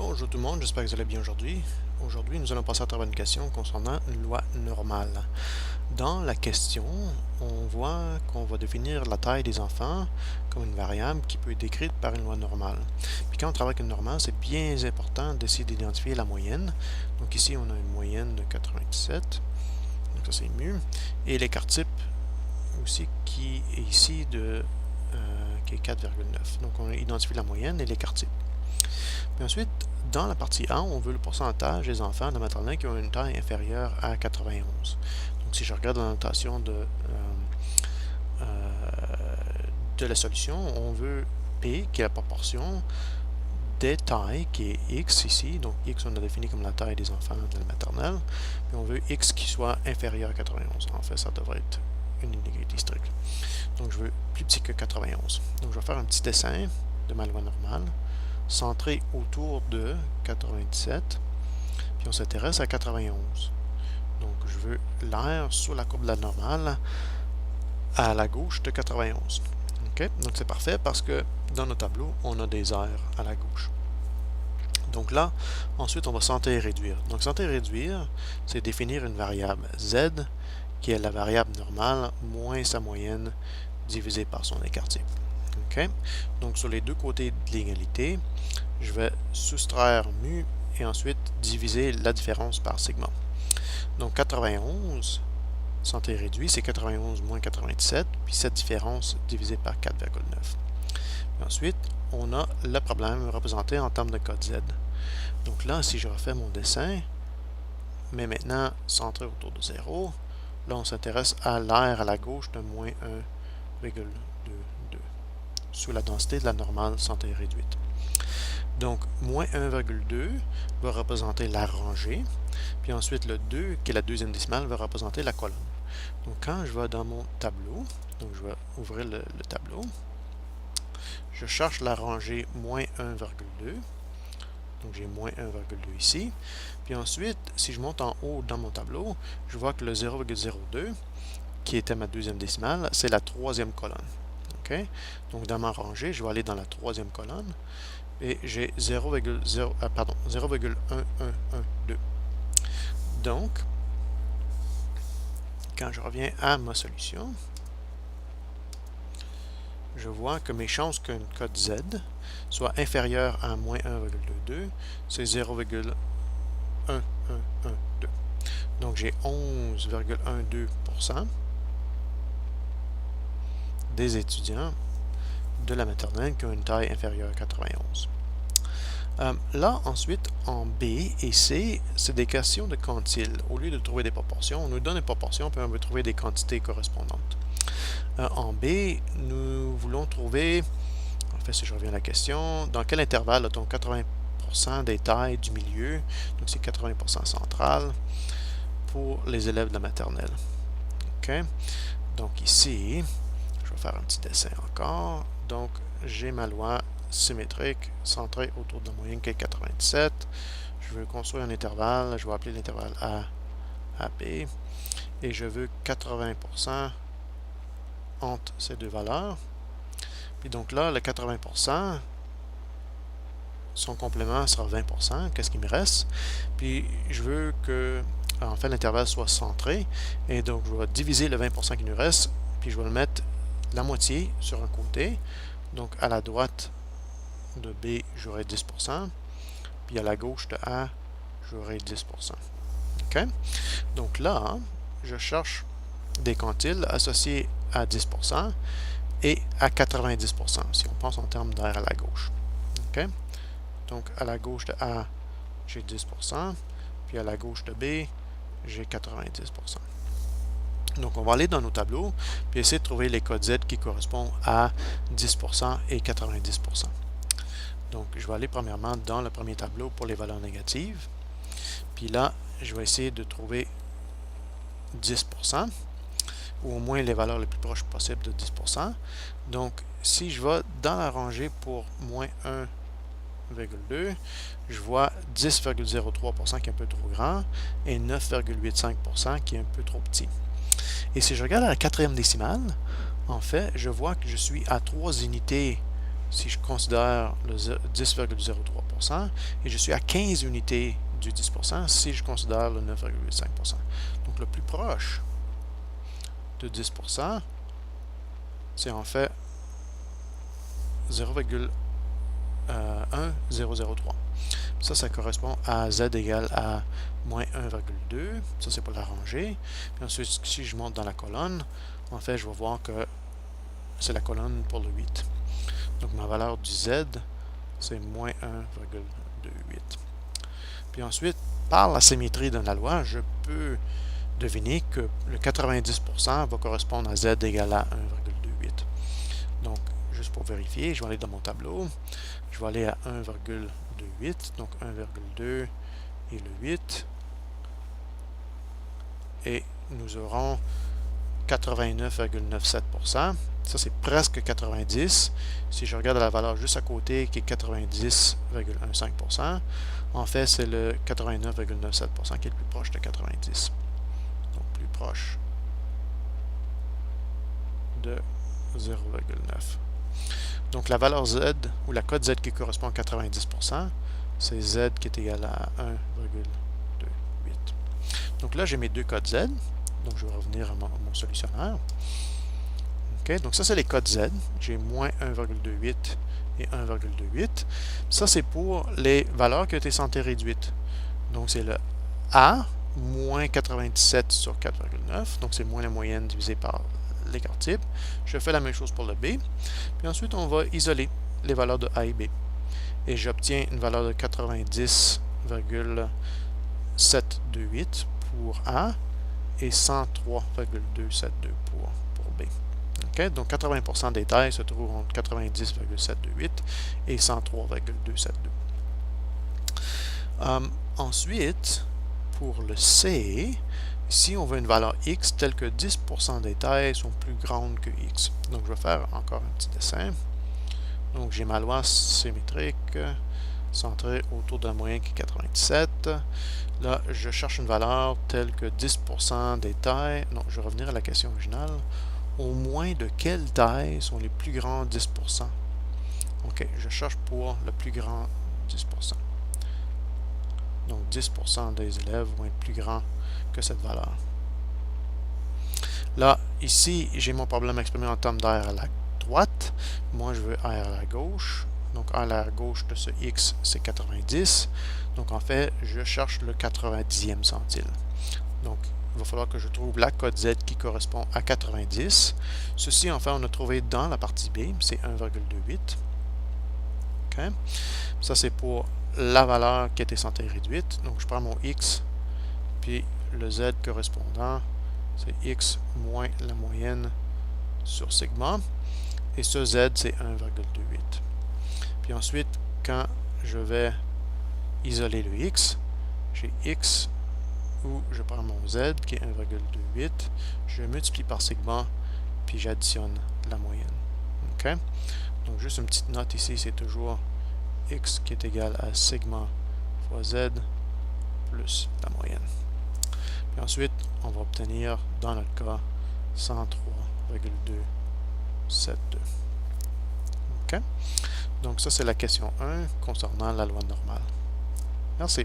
Bonjour tout le monde, j'espère que vous allez bien aujourd'hui. Aujourd'hui, nous allons passer à travers une question concernant une loi normale. Dans la question, on voit qu'on va définir la taille des enfants comme une variable qui peut être décrite par une loi normale. Puis quand on travaille avec une normale, c'est bien important d'essayer d'identifier la moyenne. Donc ici, on a une moyenne de 97, donc ça c'est mieux. Et l'écart type aussi qui est ici qui est 4,9. Donc on identifie la moyenne et l'écart type. Puis ensuite, dans la partie A, on veut le pourcentage des enfants de maternelle qui ont une taille inférieure à 91. Donc si je regarde la notation de la solution, on veut P, qui est la proportion des tailles, qui est X ici. Donc X, on a défini comme la taille des enfants de la maternelle. Puis on veut X qui soit inférieur à 91. En fait, ça devrait être une inégalité stricte. Donc je veux plus petit que 91. Donc je vais faire un petit dessin de ma loi normale, centré autour de 97, puis on s'intéresse à 91. Donc je veux l'air sur la courbe de la normale à la gauche de 91. Okay? Donc c'est parfait parce que dans nos tableaux, on a des aires à la gauche. Donc là, ensuite, on va centrer et réduire. Donc centrer et réduire, c'est définir une variable z, qui est la variable normale moins sa moyenne divisé par son écart type. Okay? Donc sur les deux côtés de l'égalité, je vais soustraire mu et ensuite diviser la différence par sigma. Donc 91, centré réduit, c'est 91 moins 97, puis cette différence divisée par 4,9. Ensuite, on a le problème représenté en termes de code Z. Donc là, si je refais mon dessin, mais maintenant centré autour de 0, là on s'intéresse à l'aire à la gauche de moins 1,22 sous la densité de la normale centrée réduite. Donc, moins 1,2 va représenter la rangée, puis ensuite le 2, qui est la deuxième décimale, va représenter la colonne. Donc, quand je vais dans mon tableau, donc je vais ouvrir le tableau, je cherche la rangée moins 1,2, donc j'ai moins 1,2 ici, puis ensuite, si je monte en haut dans mon tableau, je vois que le 0,02, qui était ma deuxième décimale, c'est la troisième colonne. Okay? Donc, dans ma rangée, je vais aller dans la troisième colonne, et j'ai 0,1112. Donc, quand je reviens à ma solution, je vois que mes chances qu'un code Z soit inférieur à moins 1,22, c'est 0,1112. Donc, j'ai 11,12% des étudiants de la maternelle qui ont une taille inférieure à 91. Là, ensuite, en B et C, c'est des questions de quantile. Au lieu de trouver des proportions, on nous donne des proportions, puis on veut trouver des quantités correspondantes. En B, nous voulons trouver, en fait, si je reviens à la question, dans quel intervalle a-t-on 80% des tailles du milieu, donc c'est 80% central, pour les élèves de la maternelle. Okay? Donc ici, je vais faire un petit dessin encore. Donc, j'ai ma loi symétrique centrée autour de la moyenne qui est 97. Je veux construire un intervalle. Je vais appeler l'intervalle A, AB. Et je veux 80% entre ces deux valeurs. Puis donc là, le 80%, son complément sera 20%. Qu'est-ce qui me reste? Puis je veux que, en fait, l'intervalle soit centré. Et donc, je vais diviser le 20% qui nous reste. Puis je vais le mettre la moitié sur un côté. Donc, à la droite de B, j'aurai 10%. Puis à la gauche de A, j'aurai 10%. OK? Donc là, je cherche des quantiles associés à 10% et à 90%, si on pense en termes d'air à la gauche. OK? Donc, à la gauche de A, j'ai 10%. Puis à la gauche de B, j'ai 90%. Donc, on va aller dans nos tableaux, puis essayer de trouver les codes Z qui correspondent à 10% et 90%. Donc, je vais aller premièrement dans le premier tableau pour les valeurs négatives. Puis là, je vais essayer de trouver 10%, ou au moins les valeurs les plus proches possibles de 10%. Donc, si je vais dans la rangée pour moins 1,2, je vois 10,03% qui est un peu trop grand et 9,85% qui est un peu trop petit. Et si je regarde à la quatrième décimale, en fait, je vois que je suis à 3 unités si je considère le 10,03%, et je suis à 15 unités du 10% si je considère le 9,5%. Donc le plus proche de 10%, c'est en fait 0,1003. Ça correspond à z égale à moins 1,2. Ça, c'est pour la rangée. Puis ensuite, si je monte dans la colonne, en fait, je vais voir que c'est la colonne pour le 8. Donc, ma valeur du z, c'est moins 1,28. Puis ensuite, par la symétrie de la loi, je peux deviner que le 90% va correspondre à z égale à 1,28. Donc, juste pour vérifier, je vais aller dans mon tableau. Je vais aller à 1,28, donc 1,2 et le 8. Et nous aurons 89,97%. Ça, c'est presque 90. Si je regarde la valeur juste à côté, qui est 90,15%, en fait, c'est le 89,97% qui est le plus proche de 90. Donc, plus proche de 0,9. Donc, la valeur Z, ou la cote Z qui correspond à 90%, c'est Z qui est égal à 1,28. Donc là, j'ai mes deux codes Z. Donc, je vais revenir à mon solutionnaire. OK, donc ça, c'est les codes Z. J'ai moins 1,28 et 1,28. Ça, c'est pour les valeurs qui ont été santé réduites. Donc, c'est le A, moins 97 sur 4,9. Donc, c'est moins la moyenne divisée par l'écart type. Je fais la même chose pour le B. Puis ensuite, on va isoler les valeurs de A et B. Et j'obtiens une valeur de 90,728 pour A et 103,272 pour B. Okay? Donc 80% des tailles se trouvent entre 90,728 et 103,272. Ensuite, pour le C, si on veut une valeur X telle que 10% des tailles sont plus grandes que X. Donc je vais faire encore un petit dessin. Donc j'ai ma loi symétrique centrée autour de la moyenne qui est 97. Là, je cherche une valeur telle que 10% des tailles. Non, je vais revenir à la question originale. Au moins de quelles tailles sont les plus grands 10%? OK, je cherche pour le plus grand 10%. Donc 10% des élèves vont être plus grands que cette valeur. Là, ici, j'ai mon problème exprimé en termes d'air à la droite. Moi, je veux R à la gauche. Donc, R à la gauche de ce X, c'est 90. Donc, en fait, je cherche le 90e centile. Donc, il va falloir que je trouve la cote Z qui correspond à 90. Ceci, en fait, on a trouvé dans la partie B, c'est 1,28. OK? Ça, c'est pour la valeur qui était santé réduite. Donc, je prends mon X, puis le Z correspondant, c'est X moins la moyenne sur sigma. Et ce Z, c'est 1,28. Puis ensuite, quand je vais isoler le X, j'ai X où je prends mon Z qui est 1,28, je multiplie par sigma, puis j'additionne la moyenne. OK? Donc, juste une petite note ici, c'est toujours X qui est égal à sigma fois Z plus la moyenne. Puis ensuite, on va obtenir, dans notre cas, 103,272. OK? Donc, ça, c'est la question 1 concernant la loi normale. Merci.